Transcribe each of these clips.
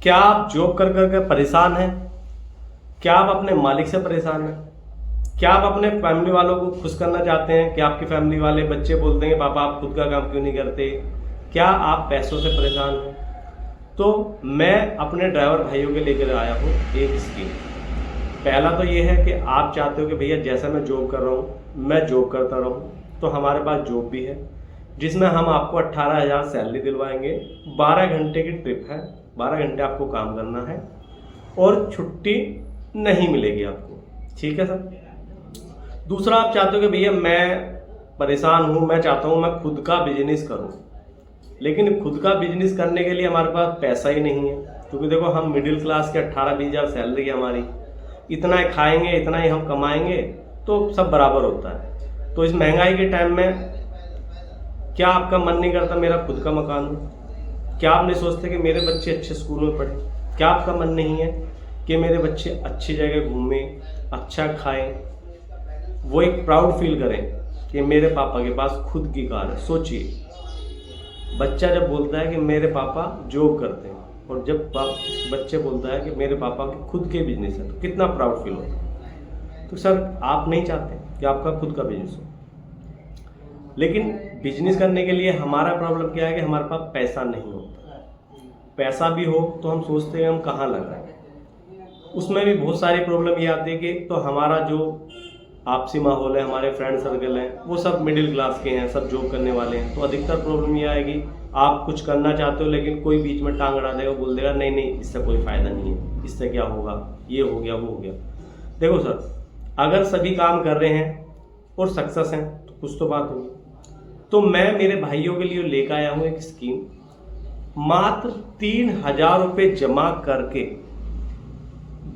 क्या आप जॉब कर कर के परेशान हैं? क्या आप अपने मालिक से परेशान हैं? क्या आप अपने फैमिली वालों को खुश करना चाहते हैं कि आपकी फैमिली वाले बच्चे बोलते हैं पापा आप खुद का काम क्यों नहीं करते? क्या आप पैसों से परेशान हैं? तो मैं अपने ड्राइवर भाइयों के लेकर आया हूँ एक स्कीम। पहला तो ये है कि आप चाहते हो कि भैया जैसा मैं जॉब कर रहा हूँ मैं जॉब करता रहूँ, तो हमारे पास जॉब भी है जिसमें हम आपको 18,000 सैलरी दिलवाएंगे। 12 घंटे की ट्रिप है, 12 घंटे आपको काम करना है और छुट्टी नहीं मिलेगी आपको। ठीक है सर। दूसरा, आप चाहते हो कि भैया मैं परेशान हूँ, मैं चाहता हूँ मैं खुद का बिजनेस करूँ, लेकिन खुद का बिजनेस करने के लिए हमारे पास पैसा ही नहीं है, क्योंकि देखो हम मिडिल क्लास के 18-20 हज़ार सैलरी है हमारी, इतना ही खाएंगे इतना ही हम कमाएंगे तो सब बराबर होता है। तो इस महंगाई के टाइम में क्या आपका मन नहीं करता मेरा खुद का मकान हो? क्या आप नहीं सोचते कि मेरे बच्चे अच्छे स्कूल में पढ़े? क्या आपका मन नहीं है कि मेरे बच्चे अच्छी जगह घूमें, अच्छा खाएं, वो एक प्राउड फील करें कि मेरे पापा के पास खुद की कार है? सोचिए, बच्चा जब बोलता है कि मेरे पापा जॉब करते हैं और जब बच्चे बोलता है कि मेरे पापा के खुद के बिजनेस है, तो कितना प्राउड फील होता है। तो सर आप नहीं चाहते कि आपका खुद का बिजनेस हो, लेकिन बिजनेस करने के लिए हमारा प्रॉब्लम क्या है कि हमारे पास पैसा नहीं होता। पैसा भी हो तो हम सोचते हैं हम कहाँ लगाएं, उसमें भी बहुत सारी प्रॉब्लम ये आती है कि तो हमारा जो आपसी माहौल है, हमारे फ्रेंड सर्कल हैं, वो सब मिडिल क्लास के हैं, सब जॉब करने वाले हैं। तो अधिकतर प्रॉब्लम ये आएगी आप कुछ करना चाहते हो लेकिन कोई बीच में टांग अड़ा देगा, बोल देगा नहीं नहीं इससे कोई फ़ायदा नहीं है, इससे क्या होगा, ये हो गया वो हो गया। देखो सर, अगर सभी काम कर रहे हैं और सक्सेस हैं तो कुछ तो बात होगी। तो मैं मेरे भाइयों के लिए लेकर आया हूँ एक स्कीम। मात्र 3,000 रुपये जमा करके,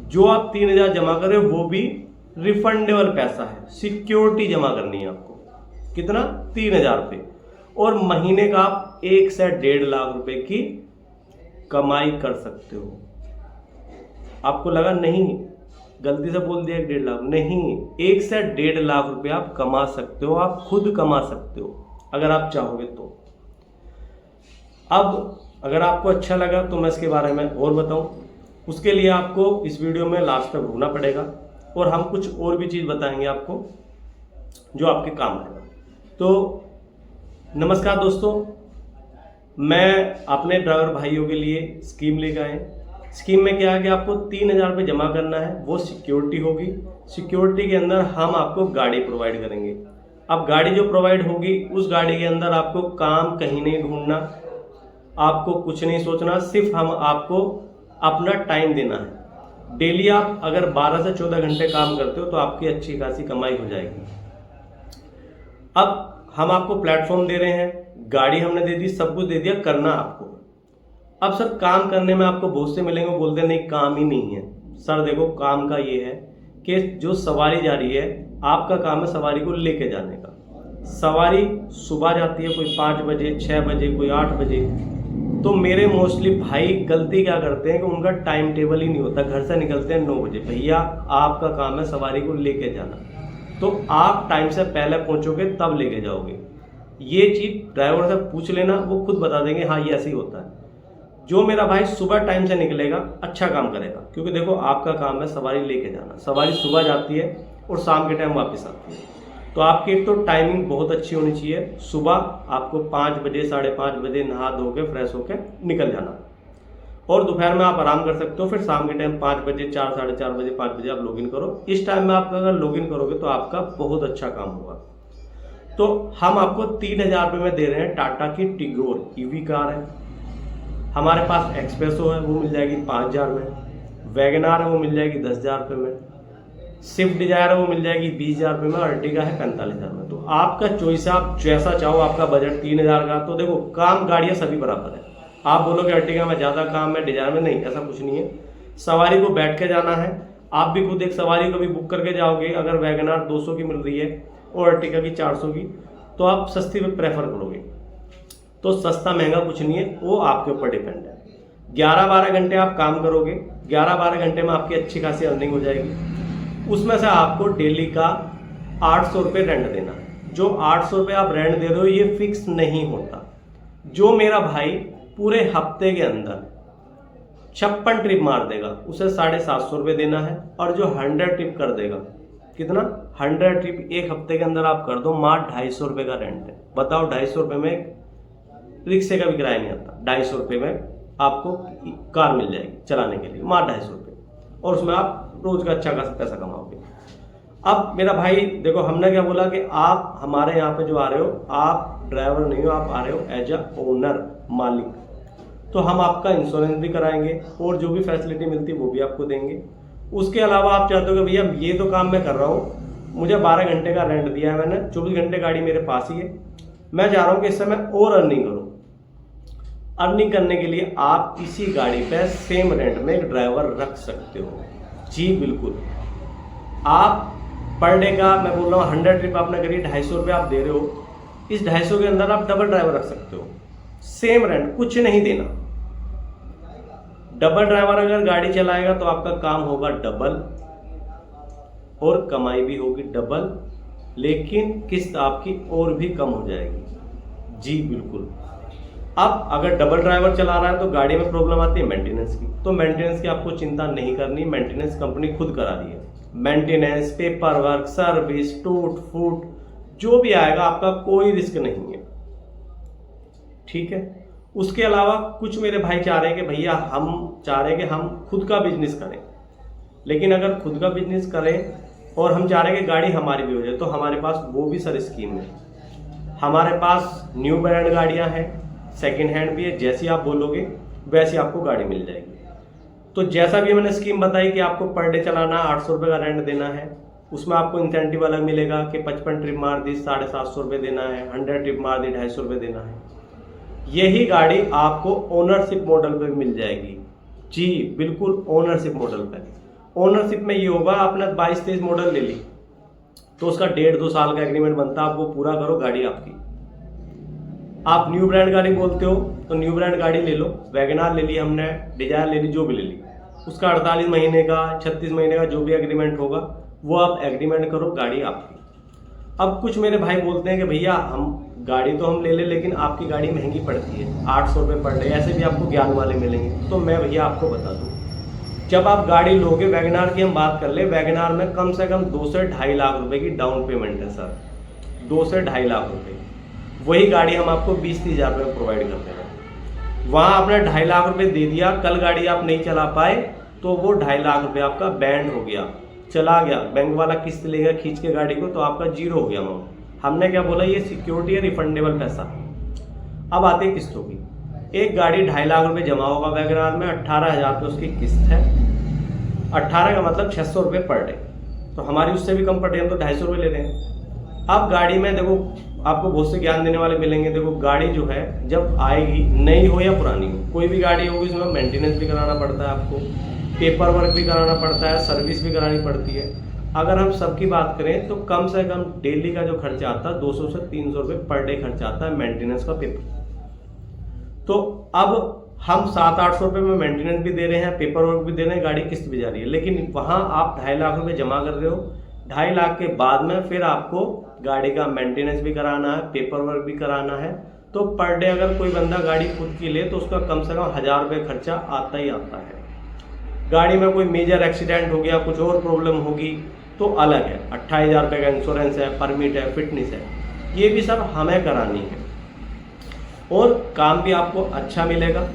जो आप 3,000 जमा करें वो भी रिफंडेबल पैसा है, सिक्योरिटी जमा करनी है आपको। कितना? 3,000 रुपये, और महीने का आप 1 से 1.5 लाख रुपए की कमाई कर सकते हो। आपको लगा नहीं, गलती से बोल दिया 1.5 लाख, नहीं, 1 से 1.5 लाख रुपए आप कमा सकते हो, आप खुद कमा सकते हो अगर आप चाहोगे तो। अब अगर आपको अच्छा लगा तो मैं इसके बारे में और बताऊं, उसके लिए आपको इस वीडियो में लास्ट तक रुकना पड़ेगा और हम कुछ और भी चीज़ बताएंगे आपको जो आपके काम है। तो नमस्कार दोस्तों, मैं अपने ड्राइवर भाइयों के लिए स्कीम लेकर आए। स्कीम में क्या है कि आपको 3,000 रुपये जमा करना है, वो सिक्योरिटी होगी। सिक्योरिटी के अंदर हम आपको गाड़ी प्रोवाइड करेंगे। अब गाड़ी जो प्रोवाइड होगी उस गाड़ी के अंदर आपको काम कहीं नहीं ढूंढना, आपको कुछ नहीं सोचना, सिर्फ हम आपको अपना टाइम देना है। डेली आप अगर 12 से 14 घंटे काम करते हो तो आपकी अच्छी खासी कमाई हो जाएगी। अब हम आपको प्लेटफॉर्म दे रहे हैं, गाड़ी हमने दे दी, सब कुछ दे दिया, करना आपको। अब सर काम करने में आपको बहुत से मिलेंगे, बोलते नहीं काम ही नहीं है। सर देखो, काम का ये है कि जो सवारी जा रही है आपका काम है सवारी को लेके जाने का। सवारी सुबह जाती है, कोई 5 बजे 6 बजे, कोई 8 बजे। तो मेरे मोस्टली भाई गलती क्या करते हैं कि उनका टाइम टेबल ही नहीं होता, घर से निकलते हैं 9 बजे। भैया आपका काम है सवारी को लेके जाना, तो आप टाइम से पहले पहुंचोगे तब लेके जाओगे। ये चीज़ ड्राइवर से पूछ लेना, वो खुद बता देंगे हाँ ये ऐसे ही होता है। जो मेरा भाई सुबह टाइम से निकलेगा अच्छा काम करेगा, क्योंकि देखो आपका काम है सवारी लेके जाना। सवारी सुबह जाती है और शाम के टाइम वापस आती है, तो आपकी एक तो टाइमिंग बहुत अच्छी होनी चाहिए। सुबह आपको 5 बजे 5:30 बजे नहा धो के फ्रेश होके निकल जाना, और दोपहर में आप आराम कर सकते हो। फिर शाम के टाइम 5 बजे 4 साढ़े 4 बजे 5 बजे आप लॉगिन करो। इस टाइम में आप अगर लॉगिन करोगे तो आपका बहुत अच्छा काम होगा। तो हम आपको 3,000 रुपये में दे रहे हैं। टाटा की टिगोर ईवी कार है, हमारे पास एक्सप्रेसो है, वो मिल जाएगी 5,000 में। वैगनार है वो मिल जाएगी 10,000 रुपये में। स्विफ्ट डिजायर है वो मिल जाएगी 20,000 रुपये में। अर्टिगा है 45,000 में। तो आपका चॉइस है, आप जैसा चाहो। आपका बजट 3,000 का, तो देखो काम गाड़ियाँ सभी बराबर है। आप बोलोगे अर्टिगा में ज़्यादा काम है, डिजायर में नहीं, ऐसा कुछ नहीं है। सवारी को बैठ के जाना है, आप भी खुद एक सवारी को भी बुक करके जाओगे। अगर वैगनार 200 की मिल रही है और अर्टिगा की 400 की, तो आप सस्ती में प्रेफर करोगे। तो सस्ता महंगा कुछ नहीं है, वो आपके ऊपर डिपेंड है। 11-12 घंटे आप काम करोगे, 11-12 घंटे में आपकी अच्छी खासी अर्निंग हो जाएगी। उसमें से आपको डेली का 800 रुपये रेंट देना है। जो 800 रुपये आप रेंट दे रहे हो ये फिक्स नहीं होता। जो मेरा भाई पूरे हफ्ते के अंदर 56 ट्रिप मार देगा उसे 750 रुपये देना है। और जो 100 ट्रिप कर देगा, कितना 100 ट्रिप एक हफ्ते के अंदर आप कर दो, मात्र 250 रुपये का रेंट है। बताओ 250 रुपये में रिक्शे का भी किराया नहीं आता, 250 रुपये में आपको कार मिल जाएगी चलाने के लिए, मात्र 250 रुपये, और उसमें आप रोज का अच्छा खासा पैसा कमाओगे। अब मेरा भाई देखो, हमने क्या बोला कि आप हमारे यहाँ पे जो आ रहे हो, आप ड्राइवर नहीं हो, आप आ रहे हो एज अ ओनर, मालिक। तो हम आपका इंश्योरेंस भी कराएंगे और जो भी फैसिलिटी मिलती है वो भी आपको देंगे। उसके अलावा आप चाहते हो कि भैया ये तो काम मैं कर रहा हूँ, मुझे 12 घंटे का रेंट दिया है मैंने, 24 घंटे गाड़ी मेरे पास ही है, मैं चाह रहा हूँ कि इससे मैं और अर्निंग करूँ। अर्निंग करने के लिए आप इसी गाड़ी पे सेम रेंट में एक ड्राइवर रख सकते हो। जी बिल्कुल, आप पर डे का मैं बोल रहा हूँ 100 ट्रिप आपने करी, 250 रुपये आप दे रहे हो, इस 250 के अंदर आप डबल ड्राइवर रख सकते हो, सेम रेंट, कुछ नहीं देना। डबल ड्राइवर अगर गाड़ी चलाएगा तो आपका काम होगा डबल और कमाई भी होगी डबल, लेकिन किस्त आपकी और भी कम हो जाएगी। जी बिल्कुल। अब अगर डबल ड्राइवर चला रहा है तो गाड़ी में प्रॉब्लम आती है मेंटेनेंस की, तो मेंटेनेंस की आपको चिंता नहीं करनी, मेंटेनेंस कंपनी खुद करा रही है। मेंटेनेंस, पेपर वर्क, सर्विस, टूट फूट जो भी आएगा आपका कोई रिस्क नहीं है, ठीक है। उसके अलावा कुछ मेरे भाई चाह रहे हैं कि भैया हम चाह रहे हैं कि हम खुद का बिजनेस करें, लेकिन अगर खुद का बिजनेस करें और हम चाह रहे हैं कि गाड़ी हमारी भी हो जाए, तो हमारे पास वो भी सर स्कीम है। हमारे पास न्यू ब्रांड गाड़ियां हैं, सेकंड हैंड भी है, जैसी आप बोलोगे वैसी आपको गाड़ी मिल जाएगी। तो जैसा भी मैंने स्कीम बताई कि आपको पर डे चलाना 800 रुपये का रेंट देना है, उसमें आपको इंसेंटिव अलग मिलेगा कि 55 ट्रिप मार दी 750 रुपये देना है, 100 ट्रिप मार दी 250 रुपये देना है। यही गाड़ी आपको ओनरशिप मॉडल पे मिल जाएगी। जी बिल्कुल, ओनरशिप मॉडल पे। ओनरशिप में ये होगा, आपने 22-23 मॉडल ले ली तो उसका 1.5-2 साल का एग्रीमेंट बनता है, आप वो पूरा करो, गाड़ी आपकी। आप न्यू ब्रांड गाड़ी बोलते हो तो न्यू ब्रांड गाड़ी ले लो, वैगनार ले ली हमने, डिजायर ले ली, जो भी ले ली, उसका 48 महीने का 36 महीने का जो भी एग्रीमेंट होगा वो आप एग्रीमेंट करो, गाड़ी आपकी। अब कुछ मेरे भाई बोलते हैं कि भैया हम गाड़ी तो हम ले ले, लेकिन आपकी गाड़ी महंगी पड़ती है, 800 रुपये पर डे, ऐसे भी आपको ज्ञान वाले मिलेंगे। तो मैं भैया आपको बता दूँ, जब आप गाड़ी लोगे, वैगनार की हम बात कर ले, वैगनार में कम से कम 2 से 2.5 लाख रुपए की डाउन पेमेंट है सर, 2 से 2.5 लाख रुपए। वही गाड़ी हम आपको 20-30 हज़ार रुपये प्रोवाइड करते हैं। वहाँ आपने 2.5 लाख रुपए दे दिया, कल गाड़ी आप नहीं चला पाए तो वो 2.5 लाख रुपये आपका बैंड हो गया, चला गया, बैंक वाला किस्त लेगा खींच के गाड़ी को, तो आपका जीरो हो गया अमाउंट। हमने क्या बोला, ये सिक्योरिटी है, रिफंडेबल पैसा। अब आते हैं किस्तों की। एक गाड़ी 2.5 लाख रुपए जमा होगा वैगनार में, 18,000 रुपये उसकी किस्त है, 18 का मतलब 600 रुपये पर डे, तो हमारी उससे भी कम पर डे, हम तो 250 रुपये ले रहे हैं। अब गाड़ी में देखो, आपको बहुत से ज्ञान देने वाले मिलेंगे। देखो गाड़ी जो है जब आएगी, नई हो या पुरानी हो, कोई भी गाड़ी होगी उसमें मेंटेनेंस भी कराना पड़ता है, आपको पेपर वर्क भी कराना पड़ता है, सर्विस भी करानी पड़ती है। अगर हम सबकी बात करें तो कम से कम डेली का जो खर्चा आता है 200 से 300 रुपये पर डे खर्चा आता है मेंटेनेंस का, पेपर। तो अब हम 700-800 रुपये में मेंटेनेंस भी दे रहे हैं, पेपर वर्क भी दे रहे हैं, गाड़ी किस्त भी जा रही है, लेकिन वहाँ आप 2.5 लाख रुपये जमा कर रहे हो। 2.5 लाख के बाद में फिर आपको गाड़ी का मेंटेनेंस भी कराना है, पेपर वर्क भी कराना है। तो पर डे अगर कोई बंदा गाड़ी खुद की ले तो उसका कम से कम 1000 रुपये खर्चा आता ही आता है। गाड़ी में कोई मेजर एक्सीडेंट हो गया, कुछ और प्रॉब्लम होगी तो अलग है, 28,000 रुपये का इंश्योरेंस है, परमिट है, फिटनेस है, ये भी सब हमें करानी है और काम भी आपको अच्छा मिलेगा।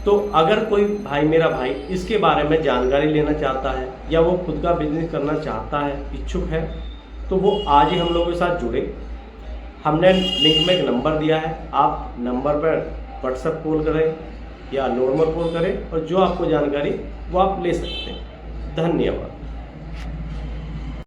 तो अगर कोई भाई, मेरा भाई इसके बारे में जानकारी लेना चाहता है या वो खुद का बिजनेस करना चाहता है, इच्छुक है, तो वो आज ही हम लोगों के साथ जुड़े। हमने लिंक में एक नंबर दिया है, आप नंबर पर व्हाट्सएप कॉल करें या नॉर्मल कॉल करें और जो आपको जानकारी वो आप ले सकते हैं। धन्यवाद।